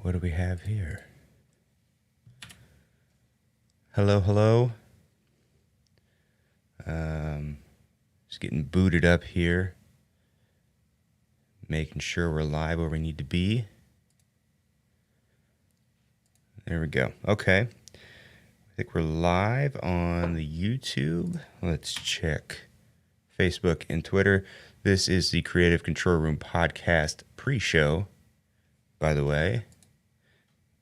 what do we have here? Hello, hello. Just getting booted up here. Making sure we're live where we need to be. There we go. Okay. I think we're live on the YouTube. Let's check Facebook and Twitter. This is the Creative Control Room podcast pre-show, by the way.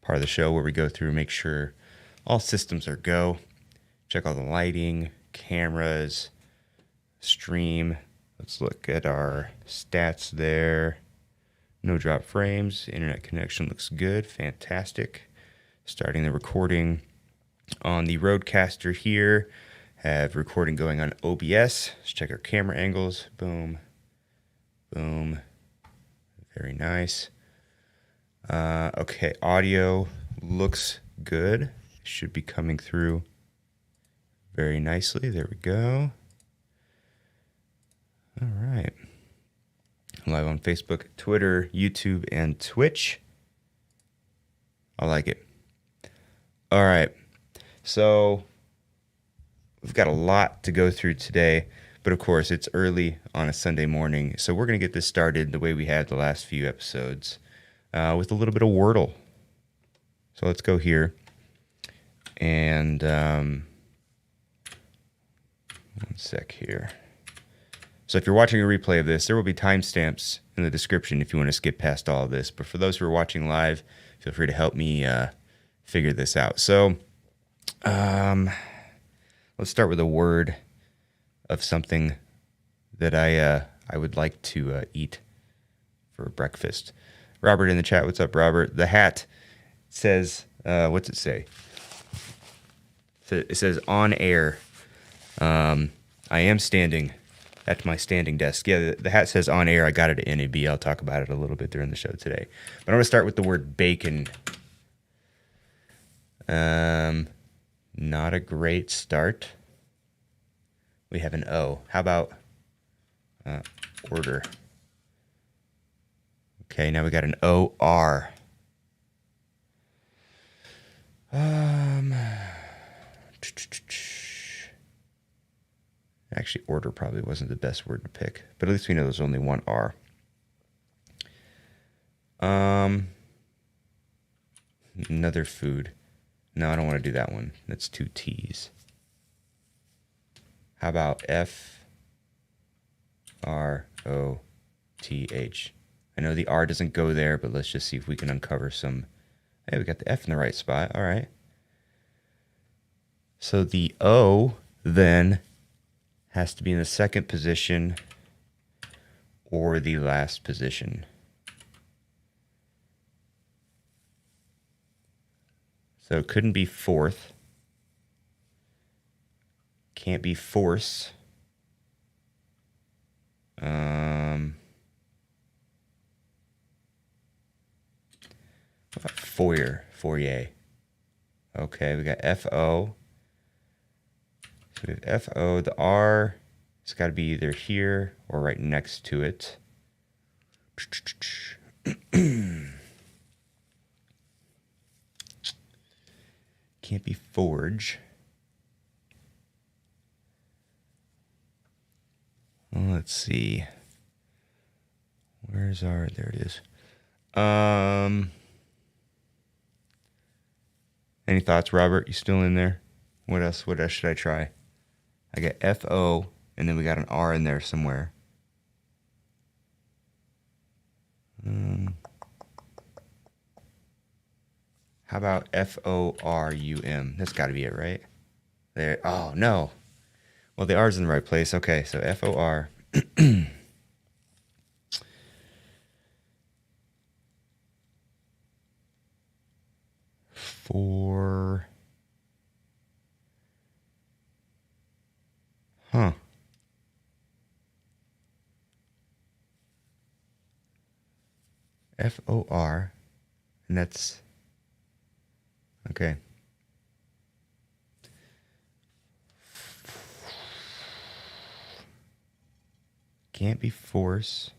Part of the show where we go through and make sure all systems are go. Check all the lighting, cameras, stream. Let's look at our stats there. No drop frames. Internet connection looks good. Fantastic. Starting the recording on the Rodecaster here. Have recording going on OBS. Let's check our camera angles. Boom. Boom. Very nice. Okay, audio looks good. Should be coming through very nicely. There we go. All right. Live on Facebook, Twitter, YouTube, and Twitch. I like it. All right. So we've got a lot to go through today, but of course it's early on a Sunday morning. So we're going to get this started the way we had the last few episodes with a little bit of Wordle. So let's go here. And one sec here. So if you're watching a replay of this, there will be timestamps in the description if you want to skip past all of this. But for those who are watching live, feel free to help me figure this out. So let's start with a word of something that I would like to eat for breakfast. Robert in the chat, what's up, Robert? The hat says, what's it say? It says on air. I am standing at my standing desk. Yeah, the hat says on air. I got it at NAB. I'll talk about it a little bit during the show today. But I'm going to start with the word bacon. Not a great start. We have an O. How about order? Okay, now we got an OR. Actually, order probably wasn't the best word to pick, but at least we know there's only one R. Another food. No, I don't want to do that one. That's two T's. How about FROTH? I know the R doesn't go there, but let's just see if we can uncover some. Hey, we got the F in the right spot. All right. So the O then has to be in the second position or the last position. So it couldn't be fourth. Can't be force. What about foyer. Okay, we got FO. So we have FO. The R, it's got to be either here or right next to it. Can't be forge. Well, let's see. Where's our... There it is. Any thoughts, Robert? You still in there? What else should I try? I got FO, and then we got an R in there somewhere. How about FORUM? That's got to be it, right? There. Oh, no. Well, the R's in the right place. Okay, so FOR. For... Huh. FOR. And that's... Okay. Can't be force.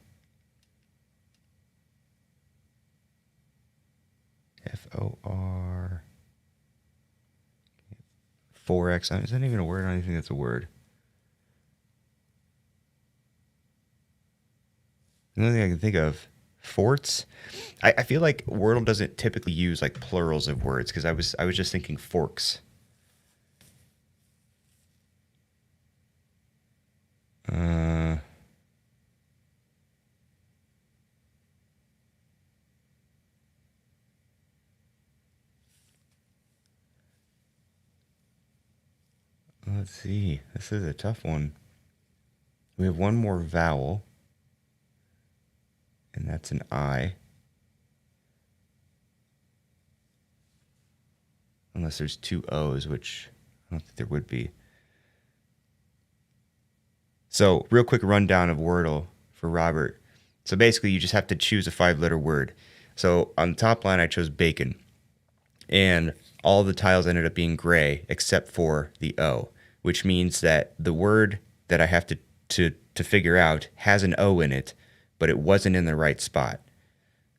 FOR. 4X. Is that even a word? I don't even think that's a word. Another thing I can think of, forts. I feel like Wordle doesn't typically use like plurals of words because I was just thinking forks. Let's see. This is a tough one. We have one more vowel, and that's an I. Unless there's two O's, which I don't think there would be. So, real quick rundown of Wordle for Robert. So basically, you just have to choose a 5-letter word. So on the top line, I chose bacon. And all the tiles ended up being gray except for the O, which means that the word that I have to figure out has an O in it, but it wasn't in the right spot.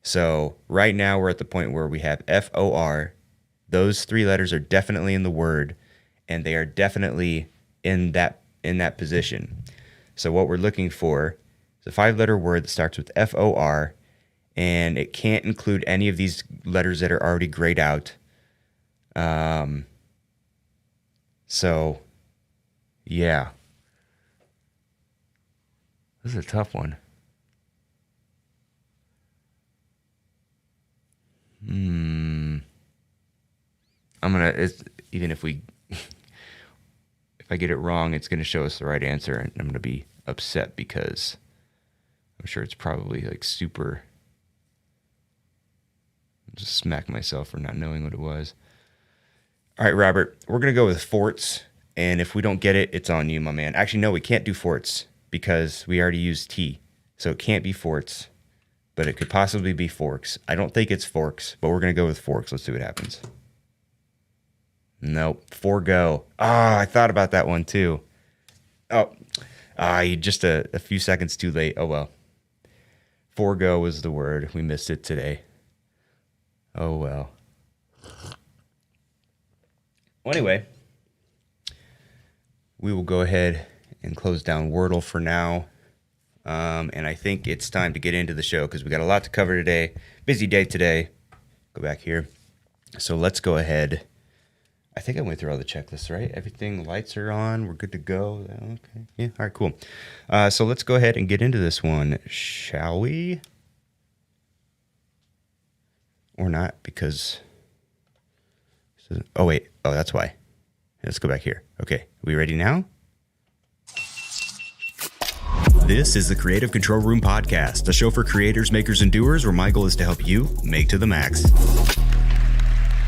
So right now we're at the point where we have FOR. Those 3 letters are definitely in the word, and they are definitely in that position. So what we're looking for is a 5-letter word that starts with FOR, and it can't include any of these letters that are already grayed out. So, yeah. This is a tough one. Even if I get it wrong, it's gonna show us the right answer, and I'm gonna be upset because I'm sure it's probably like super. I'll just smack myself for not knowing what it was. All right, Robert, we're gonna go with forts, and if we don't get it, it's on you, my man. Actually, no, we can't do forts because we already used T, so it can't be forts, but it could possibly be forks. I don't think it's forks, but we're gonna go with forks. Let's see what happens. Nope. Forgo. I thought about that one too. You just a few seconds too late. Oh well. Forgo was the word. We missed it today. Oh well. Well, anyway, we will go ahead and close down Wordle for now. And I think it's time to get into the show because we got a lot to cover today. Busy day today. Go back here. So let's go ahead. I think I went through all the checklists, right? Everything, lights are on. We're good to go. Okay. Yeah. All right, cool. So let's go ahead and get into this one, shall we? Or not, because... Oh, wait. Oh, that's why. Let's go back here. Okay. Are we ready now? This is the Creative Control Room Podcast, a show for creators, makers, and doers where my goal is to help you make to the max.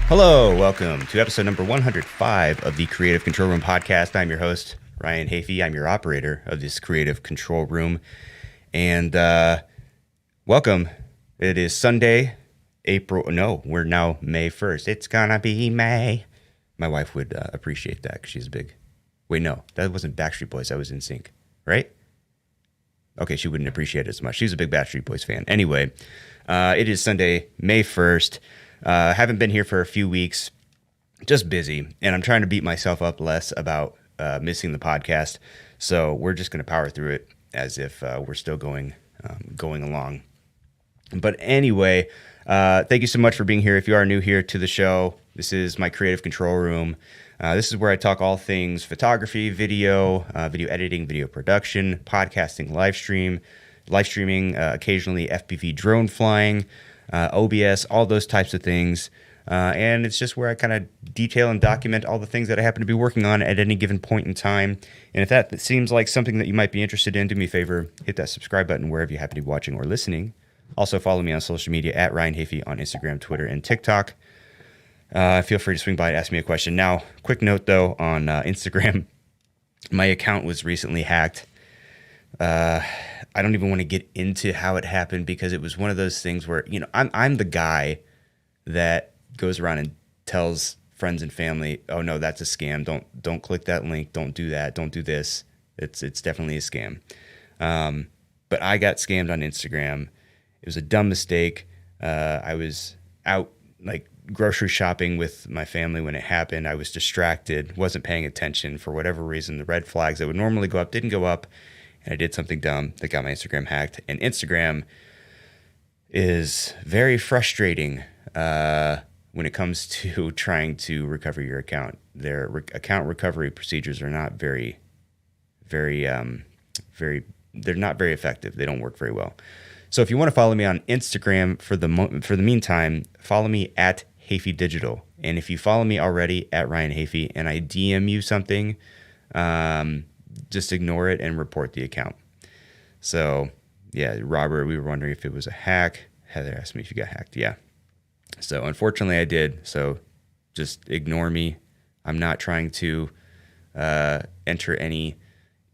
Hello, welcome to episode number 105 of the Creative Control Room Podcast. I'm your host, Ryan Hafey. I'm your operator of this Creative Control Room. And welcome. It is Sunday, we're now May 1st. It's gonna be May. My wife would appreciate that because she's a big... Wait, no, that wasn't Backstreet Boys. That was NSYNC, right? Okay, she wouldn't appreciate it as much. She's a big Backstreet Boys fan. Anyway, it is Sunday, May 1st. Haven't been here for a few weeks, just busy, and I'm trying to beat myself up less about missing the podcast. So we're just going to power through it as if we're still going along. But anyway, thank you so much for being here. If you are new here to the show, this is my Creative Control Room. This is where I talk all things photography, video editing, video production, podcasting, live streaming, occasionally FPV drone flying, OBS, all those types of things. And it's just where I kind of detail and document all the things that I happen to be working on at any given point in time. And if that seems like something that you might be interested in, do me a favor, hit that subscribe button wherever you happen to be watching or listening. Also follow me on social media at Ryan Hafey on Instagram, Twitter, and TikTok. Feel free to swing by and ask me a question. Now, quick note though, on Instagram, my account was recently hacked. I don't even want to get into how it happened because it was one of those things where, I'm the guy that goes around and tells friends and family, oh no, that's a scam. Don't click that link. Don't do that. Don't do this. It's definitely a scam. But I got scammed on Instagram. It was a dumb mistake. I was out like grocery shopping with my family when it happened. I was distracted, wasn't paying attention for whatever reason. The red flags that would normally go up didn't go up, and I did something dumb that got my Instagram hacked. And Instagram is very frustrating when it comes to trying to recover your account. Their account recovery procedures are not very, they're not very effective. They don't work very well. So if you want to follow me on Instagram for the meantime, follow me at Hafey Digital. And if you follow me already at Ryan Hafey and I DM you something, just ignore it and report the account. So yeah, Robert, we were wondering if it was a hack. Heather asked me if you got hacked. Yeah. So unfortunately I did. So just ignore me. I'm not trying to enter any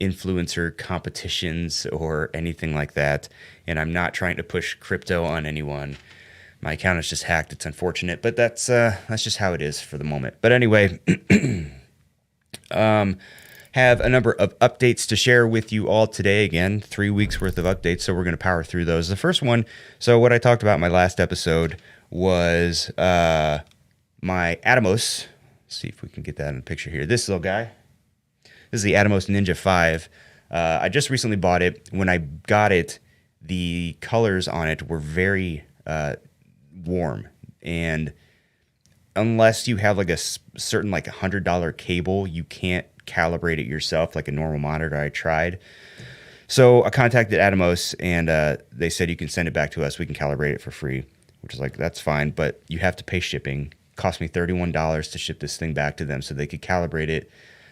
influencer competitions or anything like that. And I'm not trying to push crypto on anyone. My account is just hacked. It's unfortunate, but that's just how it is for the moment. But anyway, have a number of updates to share with you all today. Again, 3 weeks worth of updates. So we're going to power through those. The first one. So what I talked about in my last episode was my Atomos. Let's see if we can get that in the picture here. This little guy. This is the Atomos Ninja 5. I just recently bought it. When I got it, the colors on it were very warm. And unless you have like a certain like $100 cable, you can't calibrate it yourself like a normal monitor. I tried. So I contacted Atomos and they said you can send it back to us. We can calibrate it for free, which is like, that's fine. But you have to pay shipping. It cost me $31 to ship this thing back to them so they could calibrate it.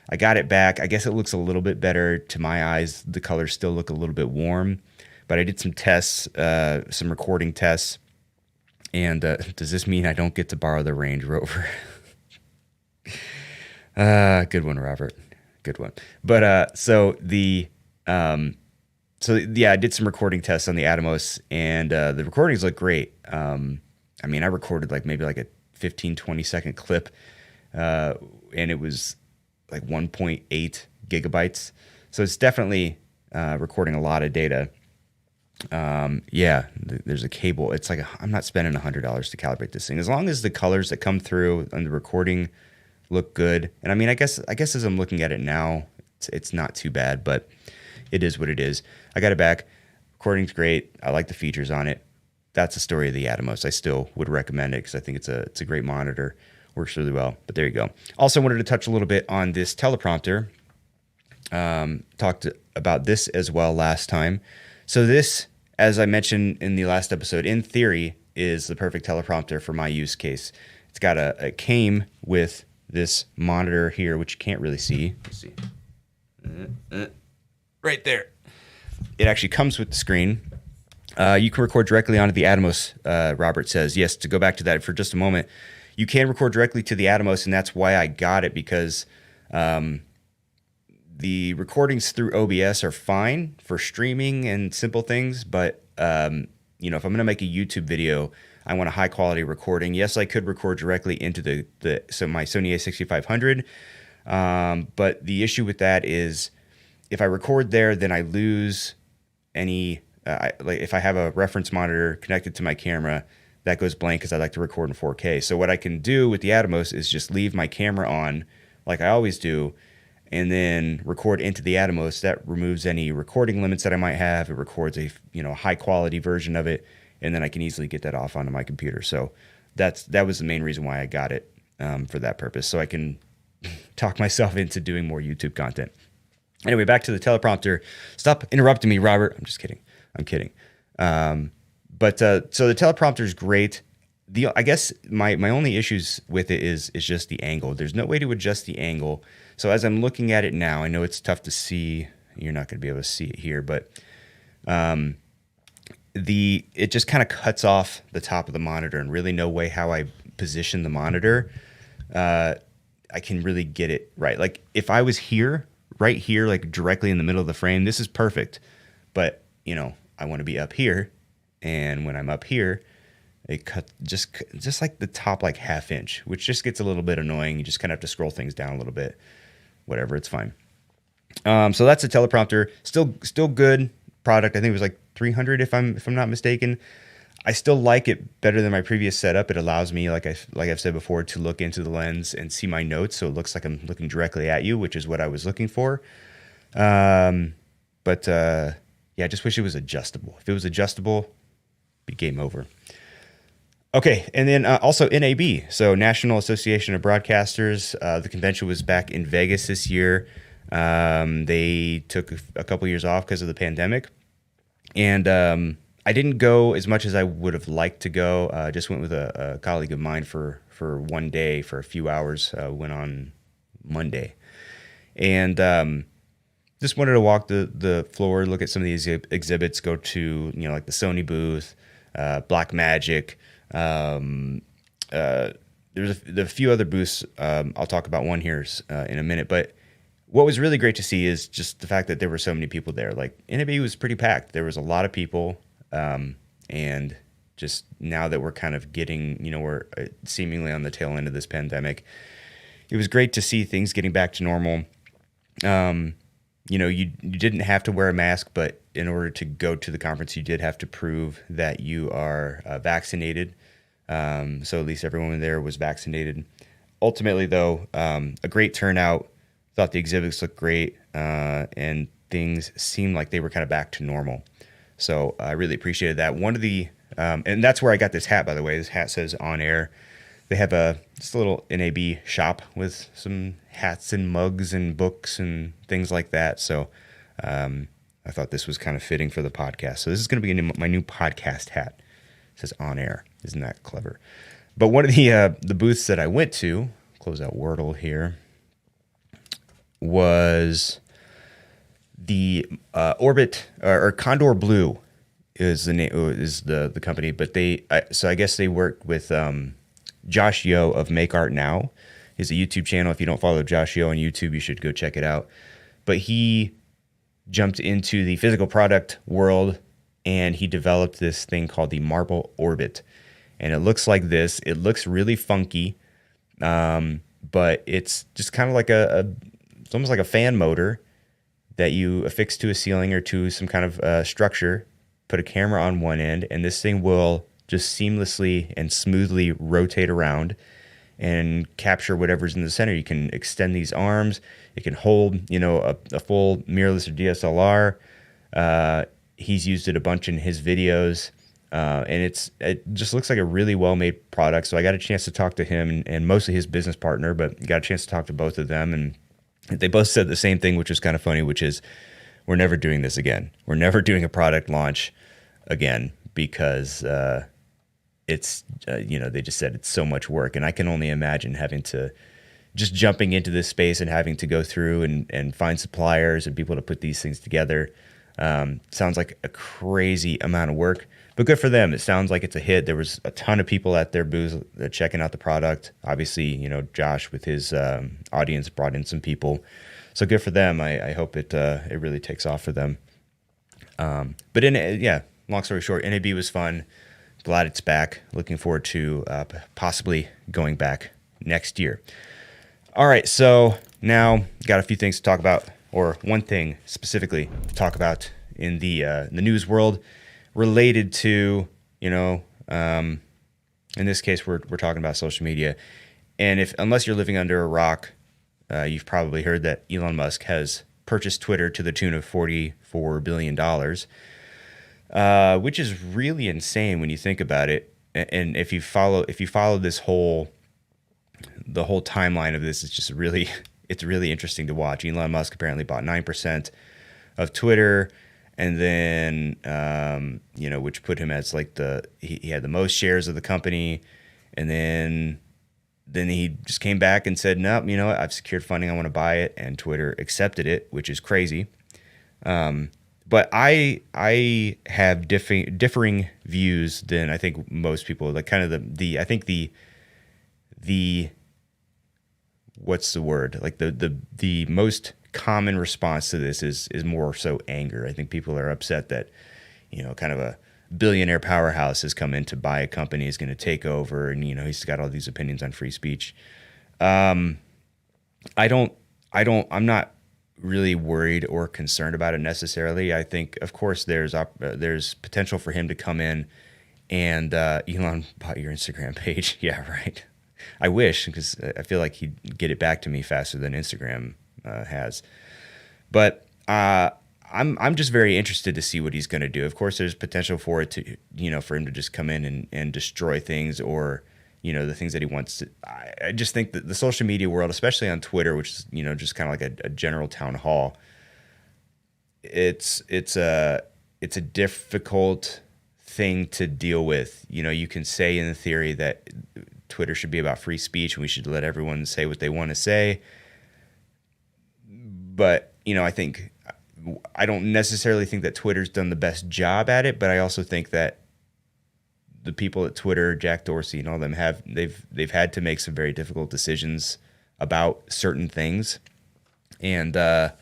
I got it back. I guess it looks a little bit better to my eyes. The colors still look a little bit warm, but I did some tests, some recording tests. And does this mean I don't get to borrow the Range Rover? Good one, Robert. Good one. But yeah, I did some recording tests on the Atomos, and the recordings look great. I mean, I recorded like maybe like a 15, 20-second clip, and it was like 1.8 gigabytes. So it's definitely recording a lot of data. Yeah, there's a cable. It's like I'm not spending $100 to calibrate this thing. As long as the colors that come through on the recording look good. And I mean, I guess as I'm looking at it now, it's not too bad, but it is what it is. I got it back. Recording's great. I like the features on it. That's the story of the Atomos. I still would recommend it because I think it's a great monitor. Works really well. But there you go. Also wanted to touch a little bit on this teleprompter. Talked about this as well last time. So this, as I mentioned in the last episode, in theory, is the perfect teleprompter for my use case. It's got it came with this monitor here, which you can't really see. Let's see. Right there. It actually comes with the screen. You can record directly onto the Atomos, Robert says. Yes, to go back to that for just a moment, you can record directly to the Atomos, and that's why I got it, because the recordings through OBS are fine for streaming and simple things, but if I'm going to make a YouTube video, I want a high quality recording. Yes, I could record directly into my Sony a6500, but the issue with that is if I record there, then I lose any. Like if I have a reference monitor connected to my camera, that goes blank because I like to record in 4K. So what I can do with the Atomos is just leave my camera on, like I always do, and then record into the Atomos. That removes any recording limits that I might have. It records a high quality version of it, and then I can easily get that off onto my computer. So that was the main reason why I got it, for that purpose, so I can talk myself into doing more YouTube content. Anyway, back to the teleprompter. Stop interrupting me, Robert. I'm just kidding. I'm kidding. So the teleprompter is great. I guess my only issues with it is just the angle. There's no way to adjust the angle. So as I'm looking at it now, I know it's tough to see. You're not going to be able to see it here, but it just kind of cuts off the top of the monitor, and really no way how I position the monitor, I can really get it right. Like if I was right here, like directly in the middle of the frame, this is perfect. But I want to be up here, and when I'm up here, it cut just like the top like half inch, which just gets a little bit annoying. You just kind of have to scroll things down a little bit. Whatever, it's fine. So that's a teleprompter. Still good product. I think it was like $300 if I'm not mistaken. I still like it better than my previous setup. It allows me, like I've said before, to look into the lens and see my notes, so it looks like I'm looking directly at you, which is what I was looking for. But yeah, I just wish it was adjustable. If it was adjustable, be game over. Okay, and then also NAB, so National Association of Broadcasters. The convention was back in Vegas this year. They took a couple years off because of the pandemic, and I didn't go as much as I would have liked to go. Just went with a colleague of mine for one day for a few hours. Went on Monday, and just wanted to walk the floor, look at some of these exhibits, go to like the Sony booth, Black Magic. There's a few other booths. I'll talk about one here in a minute, but what was really great to see is just the fact that there were so many people there. Like NAB was pretty packed. There was a lot of people. And just now that we're kind of getting, we're seemingly on the tail end of this pandemic, it was great to see things getting back to normal. You didn't have to wear a mask, but in order to go to the conference, you did have to prove that you are vaccinated. So at least everyone there was vaccinated. Ultimately, though, a great turnout. Thought the exhibits looked great, and things seemed like they were kind of back to normal. So I really appreciated that. One of the, and that's where I got this hat, by the way. This hat says On Air. They have just a little NAB shop with some hats and mugs and books and things like that. So I thought this was kind of fitting for the podcast. So this is going to be my new podcast hat. It says On Air. Isn't that clever? But one of the booths that I went to, close out Wordle here, was the Orbit or Condor Blue is the name, is the company, but so I guess they work with Josh Yo of Make Art Now. He's a YouTube channel. If you don't follow Josh Yo on YouTube, you should go check it out. But he jumped into the physical product world and he developed this thing called the Marble Orbit, and it looks like this. It looks really funky, but it's just kind of like it's almost like a fan motor that you affix to a ceiling or to some kind of structure, put a camera on one end, and this thing will just seamlessly and smoothly rotate around and capture whatever's in the center. You can extend these arms. It can hold, a full mirrorless or DSLR. He's used it a bunch in his videos, and it just looks like a really well-made product. So I got a chance to talk to him and mostly his business partner, but got a chance to talk to both of them, and they both said the same thing, which was kind of funny, which is we're never doing this again. We're never doing a product launch again because it's, they just said it's so much work. And I can only imagine having to just jumping into this space and having to go through and find suppliers and people to put these things together. Sounds like a crazy amount of work, but good for them. It sounds like it's a hit. There was a ton of people at their booth checking out the product. Obviously, Josh with his audience brought in some people, so good for them. I hope it really takes off for them. But long story short, NAB was fun. Glad it's back. Looking forward to possibly going back next year. All right, so now got a few things to talk about, or one thing specifically to talk about in the news world related to, in this case, we're talking about social media. And unless you're living under a rock, you've probably heard that Elon Musk has purchased Twitter to the tune of $44 billion, which is really insane when you think about it. And if you follow the whole timeline of this, it's really interesting to watch. Elon Musk apparently bought 9% of Twitter, and then which put him as like he had the most shares of the company, and then he just came back and said, no, I've secured funding, I want to buy it, and Twitter accepted it, which is crazy. But I have differing views than I think most people. Like kind of the what's the word? Like the most common response to this is more so anger. I think people are upset that kind of a billionaire powerhouse has come in to buy a company, is going to take over, and he's got all these opinions on free speech. I'm not really worried or concerned about it necessarily. I think, of course, there's potential for him to come in And Elon bought your Instagram page. Yeah, right. I wish, because I feel like he'd get it back to me faster than Instagram has. But I'm just very interested to see what he's going to do. Of course, there's potential for it to, for him to just come in and destroy things, or, the things that he wants to. I just think that the social media world, especially on Twitter, which is, just kind of like a general town hall, it's a difficult thing to deal with. You can say in the theory that Twitter should be about free speech and we should let everyone say what they want to say. But, I don't necessarily think that Twitter's done the best job at it, but I also think that the people at Twitter, Jack Dorsey and all them, they've had to make some very difficult decisions about certain things. And, I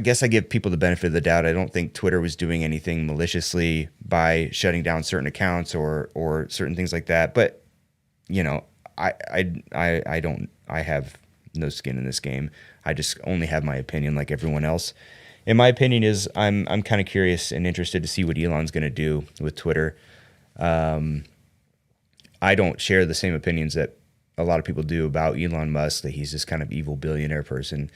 guess I give people the benefit of the doubt. I don't think Twitter was doing anything maliciously by shutting down certain accounts or certain things like that. But, I have no skin in this game. I just only have my opinion like everyone else. And my opinion is I'm kind of curious and interested to see what Elon's going to do with Twitter. I don't share the same opinions that a lot of people do about Elon Musk, that he's this kind of evil billionaire person.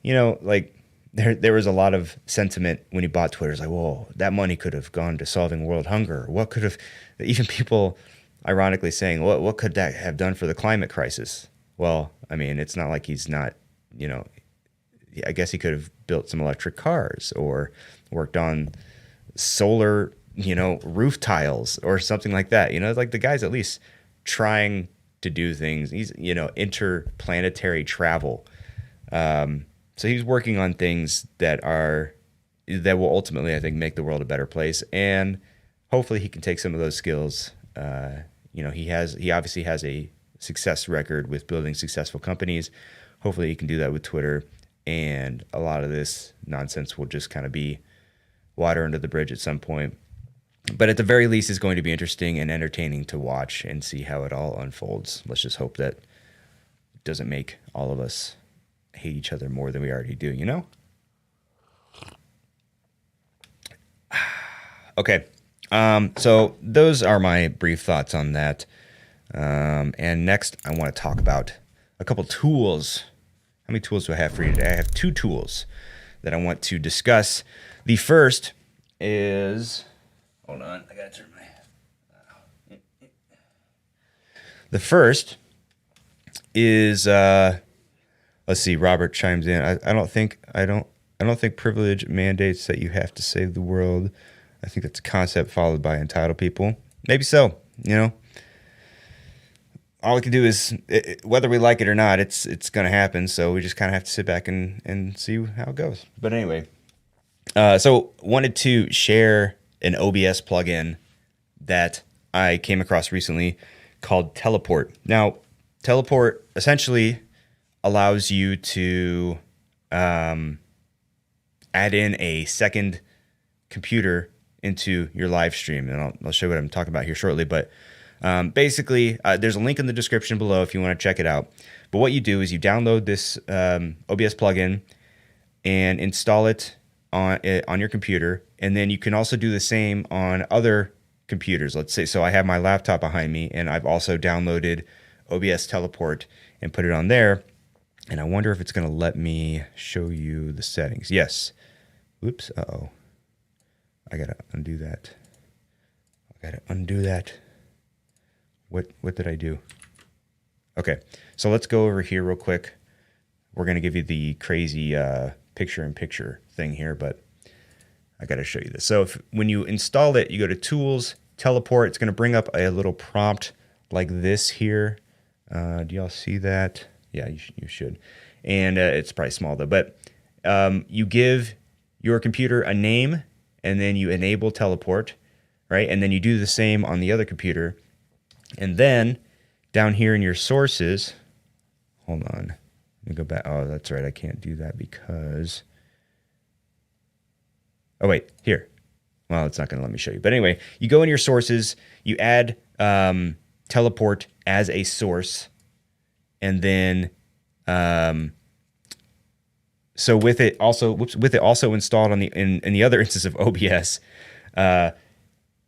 There was a lot of sentiment when he bought Twitter. It's like, whoa, that money could have gone to solving world hunger. What could have, even people ironically saying, what could that have done for the climate crisis? Well, I mean, it's not like he's not, I guess he could have built some electric cars or worked on solar, roof tiles or something like that. Like the guy's at least trying to do things. He's, interplanetary travel. So he's working on things that will ultimately, I think, make the world a better place. And hopefully he can take some of those skills. He obviously has a success record with building successful companies. Hopefully he can do that with Twitter. And a lot of this nonsense will just kind of be water under the bridge at some point. But at the very least, it's going to be interesting and entertaining to watch and see how it all unfolds. Let's just hope that it doesn't make all of us hate each other more than we already do, Okay. So those are my brief thoughts on that. And next, I want to talk about a couple tools. How many tools do I have for you today? I have 2 tools that I want to discuss. The first is... Hold on. I got to turn my... The first is... Let's see. Robert chimes in. I don't think privilege mandates that you have to save the world. I think that's a concept followed by entitled people. Maybe so. All we can do is, whether we like it or not, it's going to happen. So we just kind of have to sit back and see how it goes. But anyway, so wanted to share an OBS plugin that I came across recently called Teleport. Now, Teleport essentially allows you to add in a second computer into your live stream. And I'll show you what I'm talking about here shortly. But basically, there's a link in the description below if you want to check it out. But what you do is you download this OBS plugin and install it on your computer. And then you can also do the same on other computers. Let's say, so I have my laptop behind me, and I've also downloaded OBS Teleport and put it on there. And I wonder if it's going to let me show you the settings. Yes. Oops. Uh-oh. I got to undo that. What did I do? Okay. So let's go over here real quick. We're going to give you the crazy picture-in-picture thing here, but I got to show you this. So when you install it, you go to Tools, Teleport. It's going to bring up a little prompt like this here. Do y'all see that? Yeah, you should. And it's probably small though. But you give your computer a name, and then you enable Teleport, right? And then you do the same on the other computer. And then down here in your sources, hold on. Let me go back. Oh, that's right. I can't do that because... Oh, wait. Here. Well, it's not going to let me show you. But anyway, you go in your sources, you add Teleport as a source, and then so with it also installed on in the other instance of OBS,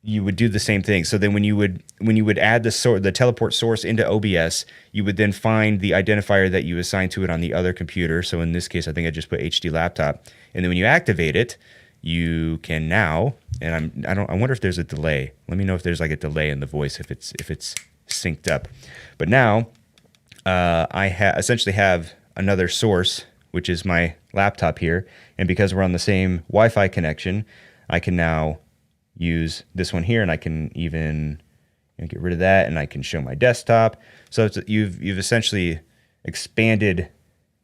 you would do the same thing. So then when you would add the teleport source into OBS, you would then find the identifier that you assigned to it on the other computer. So in this case, I think I just put HD laptop. And then when you activate it, you can now, and I wonder if there's a delay. Let me know if there's like a delay in the voice if it's synced up. But now I essentially have another source, which is my laptop here. And because we're on the same Wi-Fi connection, I can now use this one here, and I can even get rid of that, and I can show my desktop. So you've essentially expanded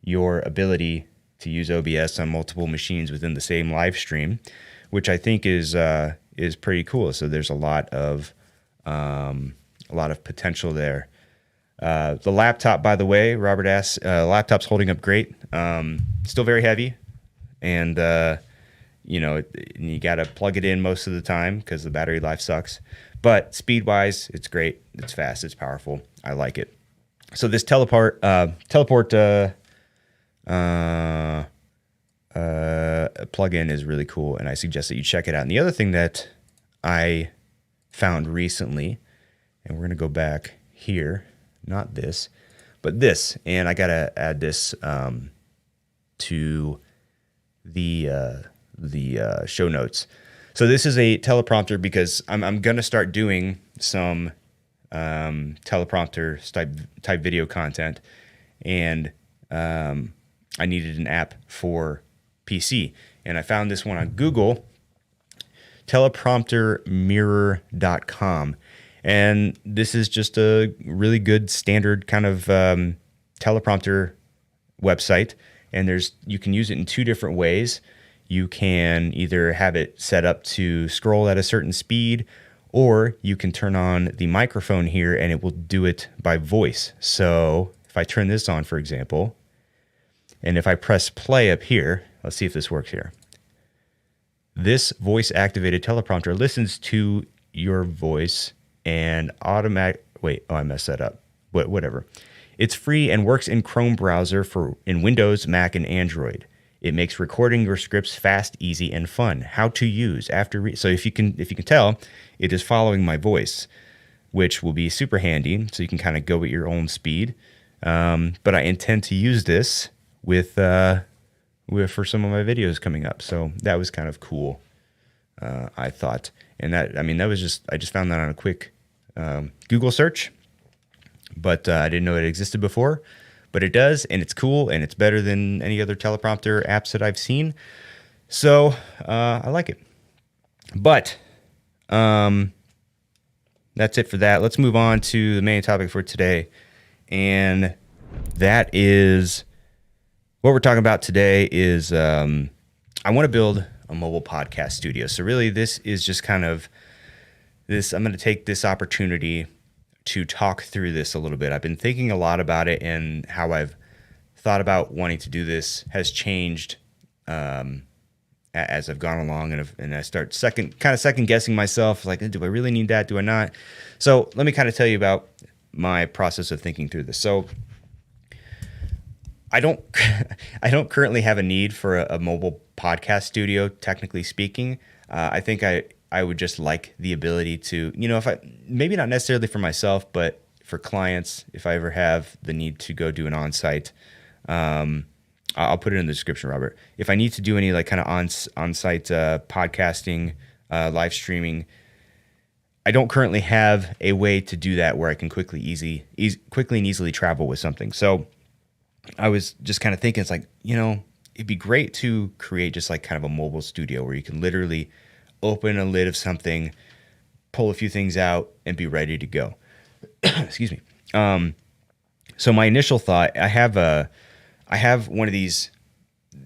your ability to use OBS on multiple machines within the same live stream, which I think is pretty cool. So there's a lot of potential there. The laptop, by the way, Robert asks, laptop's holding up great. Still very heavy, and you got to plug it in most of the time because the battery life sucks. But speed-wise, it's great. It's fast. It's powerful. I like it. So this teleport plugin is really cool, and I suggest that you check it out. And the other thing that I found recently, and we're going to go back here, not this, but this, and I got to add this to the show notes. So this is a teleprompter because I'm going to start doing some teleprompter type video content, and I needed an app for PC, and I found this one on Google, telepromptermirror.com, and this is just a really good standard kind of teleprompter website, and you can use it in two different ways. You can either have it set up to scroll at a certain speed, or you can turn on the microphone here and it will do it by voice. So if I turn this on, for example, and if I press play up here, let's see if this works here. This voice-activated teleprompter listens to your voice and I messed that up. Whatever. It's free and works in Chrome browser in Windows, Mac, and Android. It makes recording your scripts fast, easy, and fun. How to use so if you can tell, it is following my voice, which will be super handy. So you can kind of go at your own speed. But I intend to use this for some of my videos coming up. So that was kind of cool, I thought. And I just found that on a quick Google search, but I didn't know it existed before. But it does, and it's cool, and it's better than any other teleprompter apps that I've seen. So I like it. But that's it for that. Let's move on to the main topic for today. And that is, what we're talking about today is I want to build a mobile podcast studio. So really this is just kind of this, I'm going to take this opportunity to talk through this a little bit. I've been thinking a lot about it, and how I've thought about wanting to do this has changed as I've gone along, and I start second guessing myself, like, do I really need that? Do I not? So let me kind of tell you about my process of thinking through this. So I don't currently have a need for a mobile podcast studio, technically speaking. I think I would just like the ability to, maybe not necessarily for myself, but for clients, if I ever have the need to go do an on-site, I'll put it in the description, Robert. If I need to do any like kind of on-site podcasting, live streaming, I don't currently have a way to do that where I can quickly and easily travel with something. So I was just kind of thinking, it's like, it'd be great to create just like kind of a mobile studio where you can literally open a lid of something, pull a few things out, and be ready to go. Excuse me. So my initial thought, I have one of these.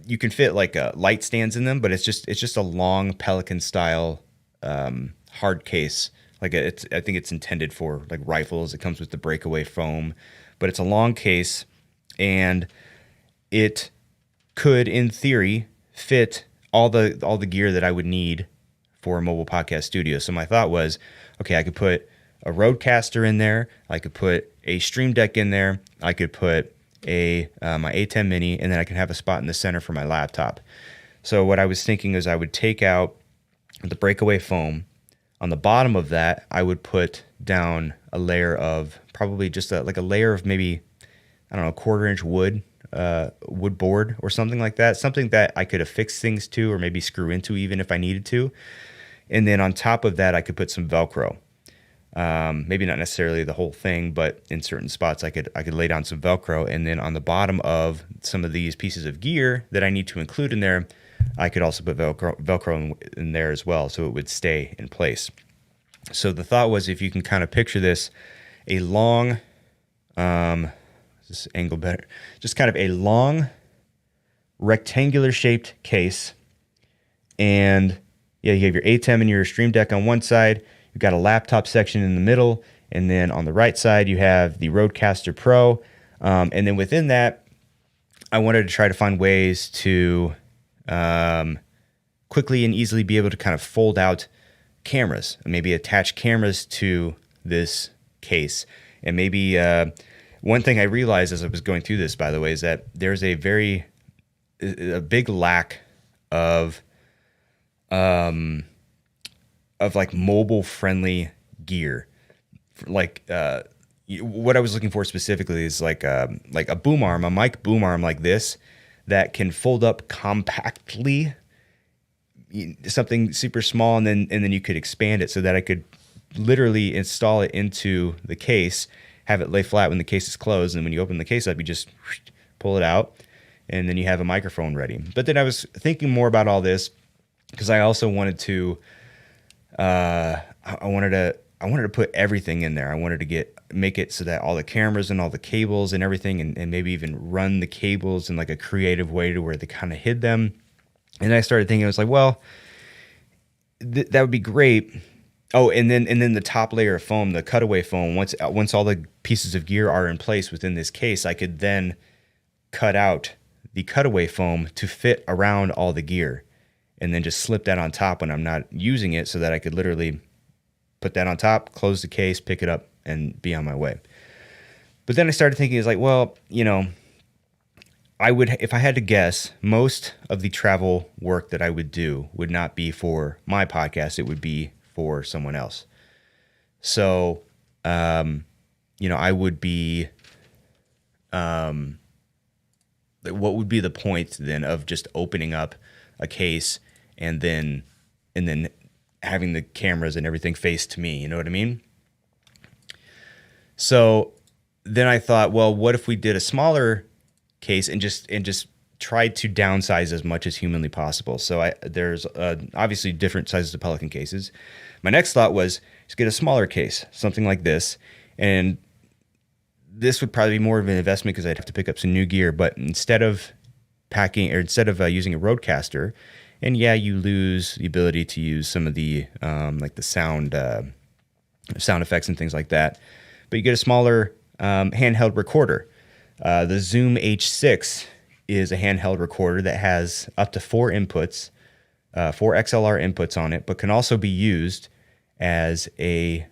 You can fit like light stands in them, but it's just a long Pelican style hard case. I think it's intended for like rifles. It comes with the breakaway foam, but it's a long case, and it could, in theory, fit all the gear that I would need for a mobile podcast studio. So my thought was, okay, I could put a Rodecaster in there. I could put a Stream Deck in there. I could put my A10 Mini, and then I can have a spot in the center for my laptop. So what I was thinking is I would take out the breakaway foam. On the bottom of that, I would put down a layer of probably just like a layer of maybe, I don't know, 1/4 inch wood board or something like that. Something that I could affix things to or maybe screw into even if I needed to. And then on top of that, I could put some Velcro. Maybe not necessarily the whole thing, but in certain spots I could lay down some Velcro. And then on the bottom of some of these pieces of gear that I need to include in there, I could also put Velcro in there as well, so it would stay in place. So the thought was, if you can kind of picture this, a long, is this angle better? Just kind of a long, rectangular shaped case, and yeah, you have your ATEM and your Stream Deck on one side. You've got a laptop section in the middle, and then on the right side you have the Rodecaster Pro, and then within that, I wanted to try to find ways to quickly and easily be able to kind of fold out cameras, maybe attach cameras to this case. And maybe one thing I realized as I was going through this, by the way, is that there's a big lack of like mobile friendly gear. Like what I was looking for specifically is like a boom arm, a mic boom arm like this that can fold up compactly, something super small, and then you could expand it so that I could literally install it into the case, have it lay flat when the case is closed, and when you open the case up, you just pull it out, and then you have a microphone ready. But then I was thinking more about all this because I also wanted to, I wanted to put everything in there. I wanted to make it so that all the cameras and all the cables and everything, and maybe even run the cables in like a creative way to where they kind of hid them. And I started thinking, I was like, well, that would be great. Oh, and then the top layer of foam, the cutaway foam, once all the pieces of gear are in place within this case, I could then cut out the cutaway foam to fit around all the gear, and then just slip that on top when I'm not using it, so that I could literally put that on top, close the case, pick it up, and be on my way. But then I started thinking, it's like, well, if I had to guess, most of the travel work that I would do would not be for my podcast. It would be for someone else. So, I would be, what would be the point then of just opening up a case and then having the cameras and everything face to me? You know what I mean? So then I thought, well, what if we did a smaller case and just tried to downsize as much as humanly possible? So there's obviously different sizes of Pelican cases. My next thought was just get a smaller case, something like this, and this would probably be more of an investment because I'd have to pick up some new gear. But instead of using a Rodecaster, and yeah, you lose the ability to use some of the like the sound effects and things like that, but you get a smaller handheld recorder. The Zoom H6 is a handheld recorder that has up to 4 inputs, 4 XLR inputs on it, but can also be used as an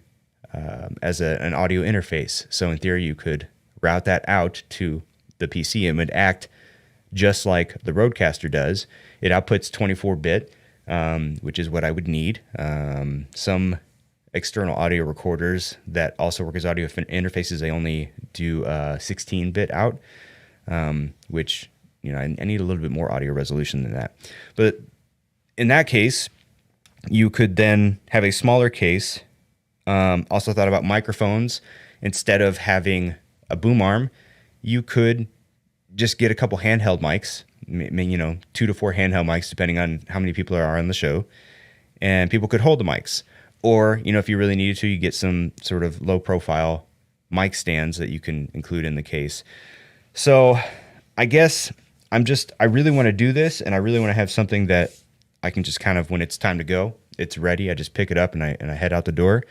audio interface. So in theory, you could route that out to the PC and would act just like the Rodecaster does. It outputs 24-bit, which is what I would need. Some external audio recorders that also work as audio interfaces, they only do 16-bit out, which I need a little bit more audio resolution than that. But in that case, you could then have a smaller case. Also thought about microphones. Instead of having a boom arm, you could just get a couple handheld mics, 2 to 4 handheld mics, depending on how many people are on the show, and people could hold the mics. Or, if you really needed to, you get some sort of low profile mic stands that you can include in the case. So I guess I really want to do this, and I really want to have something that I can just kind of, when it's time to go, it's ready. I just pick it up and I head out the door.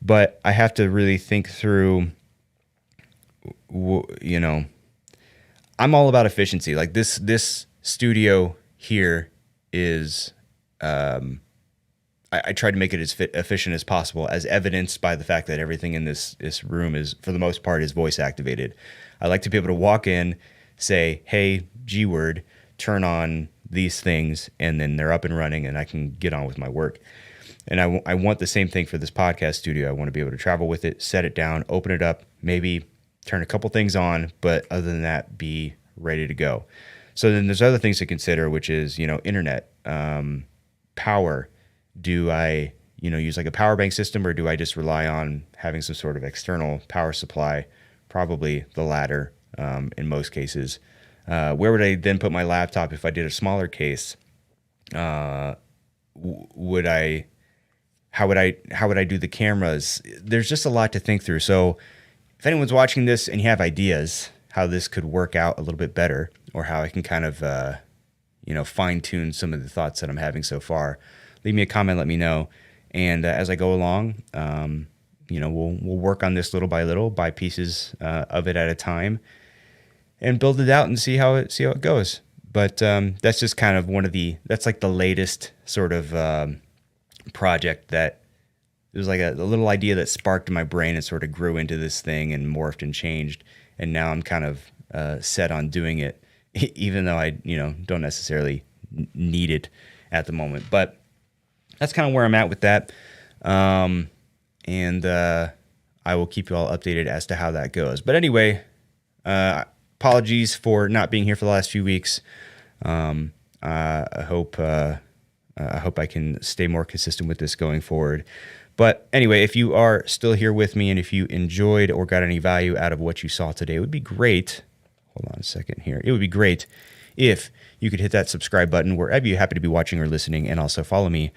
But I have to really think through, I'm all about efficiency. Like this studio here is, I try to make it as efficient as possible, as evidenced by the fact that everything in this room is, for the most part, is voice activated. I like to be able to walk in, say, hey, G-word, turn on these things, and then they're up and running, and I can get on with my work. And I want the same thing for this podcast studio. I want to be able to travel with it, set it down, open it up, maybe turn a couple things on, but other than that, be ready to go. So then there's other things to consider, which is, internet, power. Do I, use like a power bank system, or do I just rely on having some sort of external power supply? Probably the latter in most cases. Where would I then put my laptop if I did a smaller case? How would I do the cameras? There's just a lot to think through. So if anyone's watching this and you have ideas how this could work out a little bit better, or how I can kind of, fine tune some of the thoughts that I'm having so far, leave me a comment, let me know. And as I go along, we'll work on this little by little, by pieces of it at a time, and build it out and see how it goes. But that's just kind of that's like the latest sort of project that it was like a little idea that sparked in my brain and sort of grew into this thing and morphed and changed. And now I'm kind of set on doing it, even though I, don't necessarily need it at the moment. But that's kind of where I'm at with that. And I will keep you all updated as to how that goes. But anyway, apologies for not being here for the last few weeks. I hope I can stay more consistent with this going forward. But anyway, if you are still here with me, and if you enjoyed or got any value out of what you saw today, it would be great. Hold on a second here. It would be great if you could hit that subscribe button wherever you happen to be watching or listening, and also follow me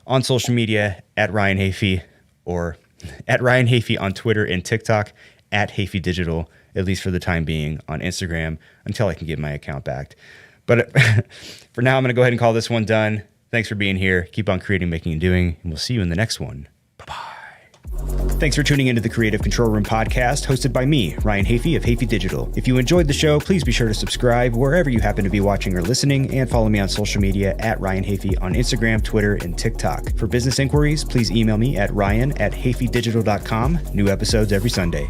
on social media at Ryan Hafey, or at Ryan Hafey on Twitter and TikTok, at Hafey Digital, at least for the time being, on Instagram, until I can get my account back. But for now, I'm going to go ahead and call this one done. Thanks for being here. Keep on creating, making, and doing, and we'll see you in the next one. Bye-bye. Thanks for tuning into the Creative Control Room podcast, hosted by me, Ryan Hafey of Hafey Digital. If you enjoyed the show, please be sure to subscribe wherever you happen to be watching or listening, and follow me on social media at Ryan Hafey on Instagram, Twitter, and TikTok. For business inquiries, please email me at ryan@hafeydigital.com. New episodes every Sunday.